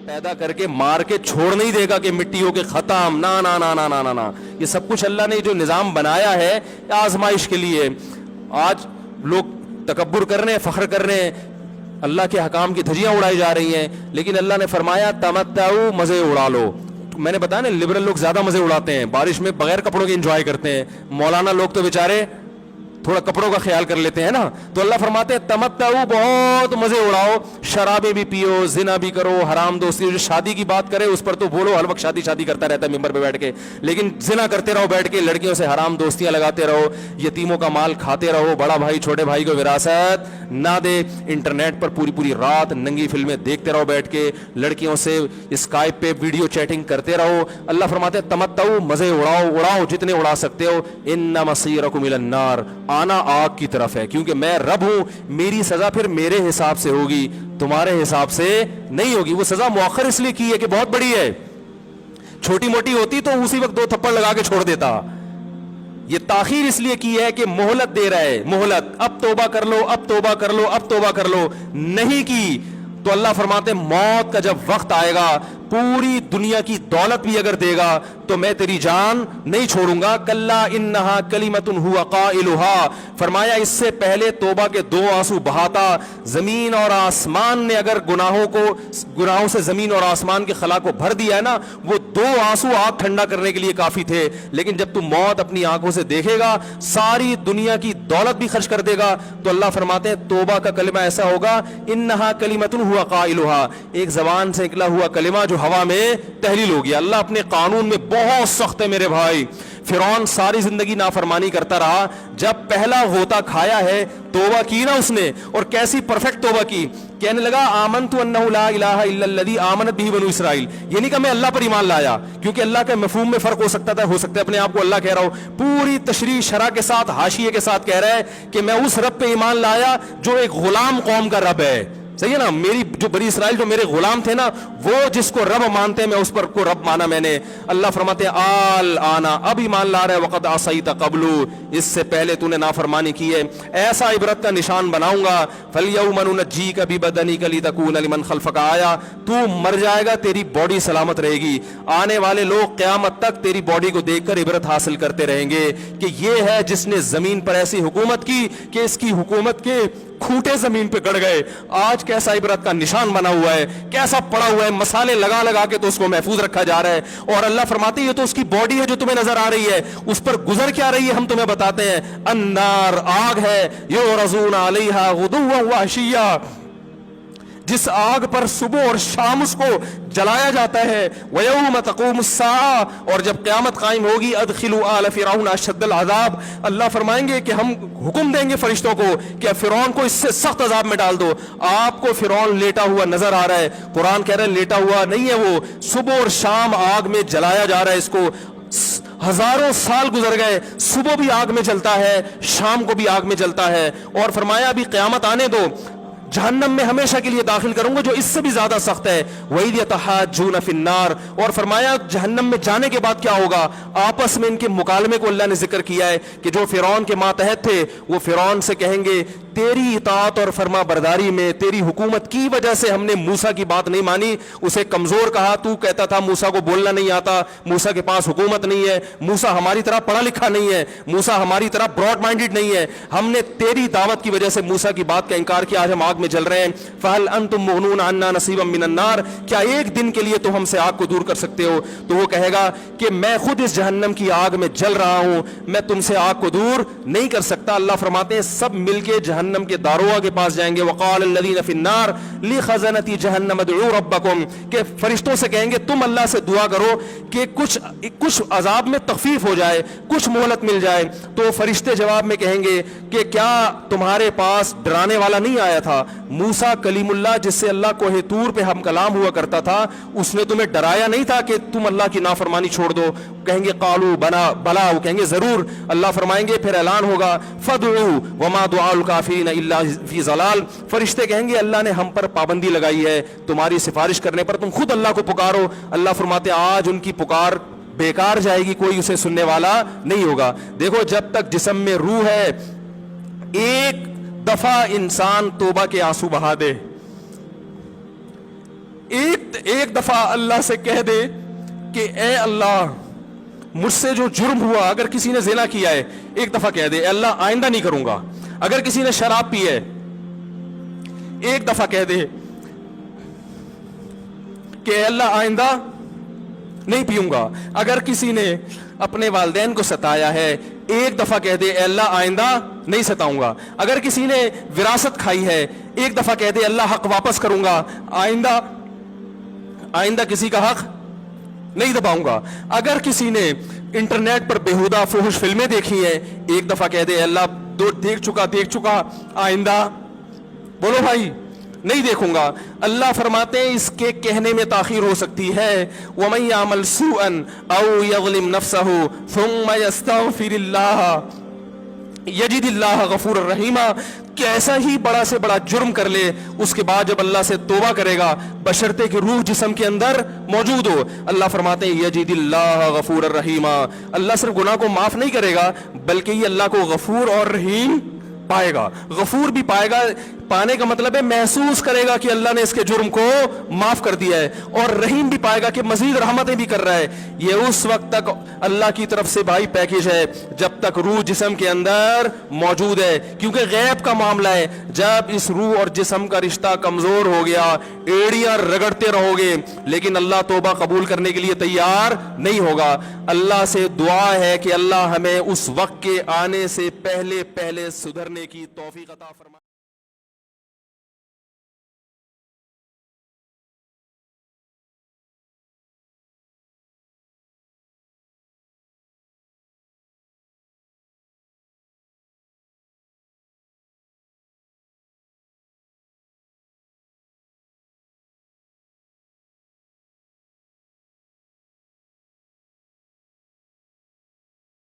पैदा करके मार के छोड़ नहीं देगा कि मिट्टी हो के खत्म, ना ना ना ना ना ना ना। ये सब कुछ अल्लाह ने जो निज़ाम बनाया है आजमाइश के लिए। आज लोग तकब्बुर कर रहे हैं, फख्र कर रहे हैं, अल्लाह के हकाम की धज्जियां उड़ाई जा रही हैं, लेकिन अल्लाह ने फरमाया तमत्ताऊ, मजे उड़ा लो। मैंने बताया ना, लिबरल लोग ज्यादा मजे उड़ाते हैं, बारिश में बगैर कपड़ों के एंजॉय करते हैं, मौलाना लोग तो बेचारे थोड़ा कपड़ों का ख्याल कर लेते हैं ना। तो अल्लाह फरमाते हैं तमत्ताऊ, बहुत मजे उड़ाओ, शराबे भी पियो, जिना भी करो, हराम दोस्ती। जो शादी की बात करे उस पर तो बोलो, हर वक्त शादी शादी करता रहता है मिंबर पे बैठ के, लेकिन जिना करते रहो बैठ के, लड़कियों से हराम दोस्तियां लगाते रहो, यतीमों का माल खाते रहो, बड़ा भाई छोटे भाई को विरासत ना दे, इंटरनेट पर पूरी पूरी रात नंगी फिल्में देखते रहो बैठ के, लड़कियों से स्काइप पे वीडियो चैटिंग करते रहो। अल्लाह फरमाते हैं तमत्ताऊ, मजे उड़ाओ, उड़ाओ जितने उड़ा सकते हो। इन्ना मसीरकुम इलन नार, आना आग की तरफ है, क्योंकि मैं रब हूं, मेरी सजा फिर मेरे हिसाब से होगी, तुम्हारे हिसाब से नहीं होगी। वो सजा मुअख्खर इसलिए की है कि बहुत बड़ी है, छोटी मोटी होती तो उसी वक्त 2 थप्पड़ लगा के छोड़ देता। ये ताखीर इसलिए की है कि मोहलत दे रहा है, मोहलत, अब तौबा कर लो, अब तौबा कर लो, अब तौबा कर लो। नहीं की तो अल्लाह फरमाते मौत का जब वक्त आएगा, पूरी दुनिया की दौलत भी अगर देगा तो मैं तेरी जान नहीं छोड़ूंगा। कल्ला इन्नहा कलिमतुन हुवा काइलुहा, फरमाया इससे पहले तौबा के 2 आंसू बहाता। जमीन और आसमान ने अगर गुनाहों से जमीन और आसमान के खला को भर दिया है ना, वो 2 आंसू आग ठंडा करने के लिए काफी थे। लेकिन जब तू मौत अपनी आंखों से देखेगा, सारी दुनिया की दौलत भी खर्च कर देगा, तो अल्लाह फरमाते हैं तौबा का कलिमा ऐसा होगा, इन्नहा कलिमतुन हुवा काइलुहा, एक जबान से निकला हुआ कलिमा जो हवा में तहलील हो गया। अल्लाह अपने कानून में बहुत सख्त है मेरे भाई। फिरौन सारी जिंदगी नाफरमानी करता रहा, जब पहला गोता खाया है तौबा की ना उसने, और कैसी परफेक्ट तौबा की, कहने लगा आमनतु अन्नहु ला इलाहा इल्लल्लज़ी आमनत बिही बनु इसराइल। ये नहीं कि मैं अल्लाह पर ईमान लाया, क्योंकि अल्लाह के मफहूम में फर्क हो सकता था, हो सकता है अपने आप को अल्लाह कह रहा हो, पूरी तशरीह शरा के साथ, हाशिये के साथ कह रहा है कि मैं उस रब पे ईमान लाया जो एक गुलाम कौम का रब है। सही है ना, मेरी जो बनी इसराइल जो मेरे गुलाम थे ना, वो जिसको रब मानते हैं मैं उस पर को रब माना मैंने। अल्लाह फरमाते आल आना, अब ईमान ला रहा है, वक़द असैत क़ब्लु, इससे पहले तूने नाफरमानी की है, ऐसा इबरत का निशान बनाऊंगा। फलयौम नुनज्जीका बिबदनिका लितकूना लिमन खल्फका आया, तू मर जाएगा, तेरी बॉडी सलामत रहेगी, आने वाले लोग क़यामत तक तेरी बॉडी को देखकर इबरत हासिल करते रहेंगे कि ये है जिसने जमीन पर ऐसी हुकूमत की कि इसकी हुकूमत के खूंटे जमीन पे गड़ गए। आज कैसा इबरत का निशान बना हुआ है, कैसा पड़ा हुआ है, मसाले लगा लगा के तो उसको महफूज रखा जा रहा है। और अल्लाह फरमाते हैं ये तो उसकी बॉडी है जो तुम्हें नजर आ रही है, उस पर गुजर क्या रही है हम तुम्हें बताते हैं। अन्नार, आग है, युरज़ून अलैहा गुदुव्वन व अशिय्या, जिस आग पर सुबह और शाम उसको जलाया जाता है। वयौम तक़ूमुस्साआ, और जब क़यामत कायम होगी, अदखिलू आल फ़िरऔन अशद्दल अज़ाब, अल्लाह फरमाएंगे कि हम हुक्म देंगे फरिश्तों को कि फ़िरौन को इससे सख्त अज़ाब में डाल दो। आपको फ़िरौन लेटा हुआ नजर आ रहा है, कुरान कह रहा है लेटा हुआ नहीं है, वो सुबह और शाम आग में जलाया जा रहा है। इसको हजारों साल गुजर गए, सुबह भी आग में जलता है, शाम को भी आग में जलता है। और फरमाया अभी क़यामत आने दो, जहन्नम में हमेशा के लिए दाखिल करूंगा जो इससे भी ज्यादा सख्त है। वही यतहाज्जून फिन्नार, और फरमाया जहन्नम में जाने के बाद क्या होगा, आपस में इनके मुकालमे को अल्लाह ने जिक्र किया है कि जो फिरौन के मातहत थे वो फिरौन से कहेंगे तेरी इताअत और फरमा बरदारी में, तेरी हुकूमत की वजह से हमने मूसा की बात नहीं मानी, उसे कमजोर कहा, तू कहता था मूसा को बोलना नहीं आता, मूसा के पास हुकूमत नहीं है, मूसा हमारी तरह पढ़ा लिखा नहीं है, मूसा हमारी तरह ब्रॉड माइंडेड नहीं है, हमने तेरी दावत की वजह से मूसा की बात का इनकार किया, आज हम आग में जल रहे हैं। फहल अंतुम मुगनून अन्ना नसीबम मिनन नार, क्या एक दिन के लिए तो हमसे आग को दूर कर सकते हो? तो वो कहेगा कि मैं खुद इस जहन्नम की आग में जल रहा हूं, मैं तुमसे आग को दूर नहीं कर सकता। अल्लाह फरमाते हैं सब मिलके जहन्नम के दारोगा के पास जाएंगे। वक़ाल अल्लज़ीना फ़िन्नार लिख़ज़नती जहन्नम उदऊ रब्बकुम, के फरिश्तों से कहेंगे तुम अल्लाह से दुआ करो कि कुछ अजाब में तखफीफ हो जाए, कुछ मोहलत मिल जाए। तो फरिश्ते जवाब में कहेंगे कि क्या तुम्हारे पास डराने वाला नहीं आया था? मूसा कलीमुल्लाह जिससे अल्लाह कोहे तूर पे हम कलाम हुआ करता था, उसने तुम्हें डराया नहीं था कि तुम अल्लाह की नाफरमानी छोड़ दो? कहेंगे कालू बला, वो कहेंगे जरूर। अल्लाह फरमाएंगे फिर ऐलान होगा फदउ वमा दुआउल काफिरीन इल्ला फी ज़लाल, फरिश्ते कहेंगे अल्लाह ने हम पर पाबंदी लगाई है तुम्हारी सिफारिश करने पर, तुम खुद अल्लाह को पुकारो। अल्लाह फरमाते आज उनकी पुकार बेकार जाएगी, कोई उसे सुनने वाला नहीं होगा। देखो जब तक जिस्म में रूह है, एक दफा इंसान तौबा के आंसू बहा दे, ایک دفعہ اللہ سے کہہ دے کہ اے اللہ مجھ سے جو جرم ہوا, اگر کسی نے زنا کیا ہے ایک دفعہ کہہ دے اے اللہ آئندہ نہیں کروں گا. اگر کسی نے شراب پی ہے ایک دفعہ کہہ دے کہ اے اللہ آئندہ نہیں پیوں گا. اگر کسی نے اپنے والدین کو ستایا ہے ایک دفعہ کہہ دے اے اللہ آئندہ نہیں ستاؤں گا. اگر کسی نے وراثت کھائی ہے ایک دفعہ کہہ دے اللہ حق واپس کروں گا, آئندہ کسی کا حق نہیں دباؤں گا. اگر کسی نے انٹرنیٹ پر بےہودہ فحش فلمیں دیکھی ہیں ایک دفعہ کہہ دے اللہ دیکھ چکا آئندہ بولو بھائی نہیں دیکھوں گا. اللہ فرماتے ہیں اس کے کہنے میں تاخیر ہو سکتی ہے. وَمَن يَعْمَلْ سُوءًا أَوْ يَظْلِمْ نَفْسَهُ ثُمَّ يَسْتَغْفِرِ اللَّهَ یجد اللہ غفور الرحیم. کہ ایسا ہی بڑا سے بڑا جرم کر لے اس کے بعد جب اللہ سے توبہ کرے گا بشرطے کہ روح جسم کے اندر موجود ہو, اللہ فرماتے ہیں یجد اللہ غفور الرحیم. اللہ صرف گناہ کو معاف نہیں کرے گا بلکہ یہ اللہ کو غفور اور رحیم پائے گا. غفور بھی پائے گا, پانے کا مطلب ہے محسوس کرے گا کہ اللہ نے اس کے جرم کو معاف کر دیا ہے, اور رحیم بھی پائے گا کہ مزید رحمتیں بھی کر رہا ہے. یہ اس وقت تک اللہ کی طرف سے بھائی پیکیج ہے جب تک روح جسم کے اندر موجود ہے, کیونکہ غیب کا معاملہ ہے. جب اس روح اور جسم کا رشتہ کمزور ہو گیا ایڑیاں رگڑتے رہو گے لیکن اللہ توبہ قبول کرنے کے لیے تیار نہیں ہوگا. اللہ سے دعا ہے کہ اللہ ہمیں اس وقت کے آنے سے پہلے سدھرنے کی توفیق عطا فرمائے.